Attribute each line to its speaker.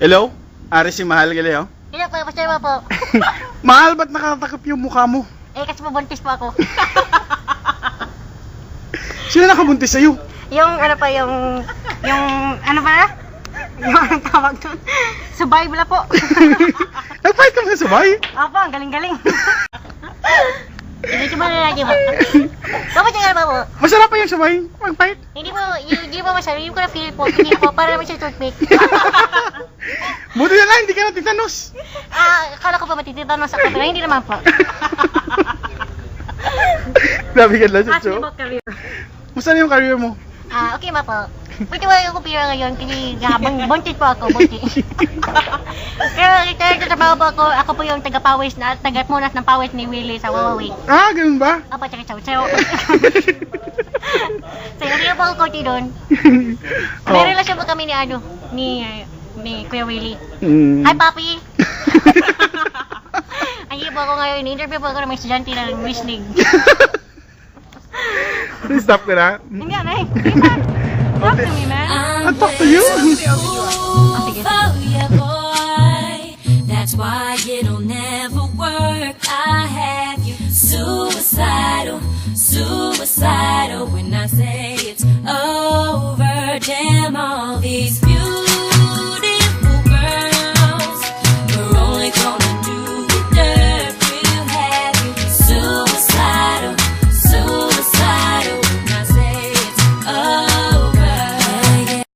Speaker 1: Hello? Ari si Mahal Galeo?
Speaker 2: Hello po, basta mo po.
Speaker 1: Mahal, ba't nakatakip yung mukha mo?
Speaker 2: Eh, kasi mabuntis po ako.
Speaker 1: Sino nakabuntis sa'yo?
Speaker 2: Yung ano pa, yung ano ba? Yung anong tawag doon? Subay bala po.
Speaker 1: Nag-fight ka ba sa sabay?
Speaker 2: Opo, ang galing-galing. Hindi mo na lagi ba? Kapag yung ano ba po?
Speaker 1: Masarap pa yung sabay? Mag-fight?
Speaker 2: Hindi po masyado. Hindi ko na feel po. Hindi po, para naman siya toothpick.
Speaker 1: Buti na lang, hindi ka natitanos.
Speaker 2: Akala ko pa matititanos ako, pero hindi naman po.
Speaker 1: Grabe ka lang,
Speaker 2: Ask me
Speaker 1: Chucho.
Speaker 2: about career.
Speaker 1: Musta na yung career mo?
Speaker 2: Okay ba po? Pwede ba yung kupira ngayon? Kasi buntit po ako, buntit. Pero retired na trabaho po ako. Ako po yung taga-pawis na, taga-punas ng pawis ni Willie sa Wawawi.
Speaker 1: Ah, ganun ba?
Speaker 2: Apa, tsaka chow-chow. So, hindi po ako konti doon. May relasyon po kami ni Kuya Willie.
Speaker 1: Mm.
Speaker 2: Hi, Papi! Ay, po ako ngayon. Interview po ako ng mga estudyante ng Wisnig.
Speaker 1: Please stop ka na.
Speaker 2: Hindi na eh. Di ba? Talk to me, man.
Speaker 1: I'll talk to you.
Speaker 2: Ah, sige.
Speaker 3: Oh, yeah, boy. That's why you don't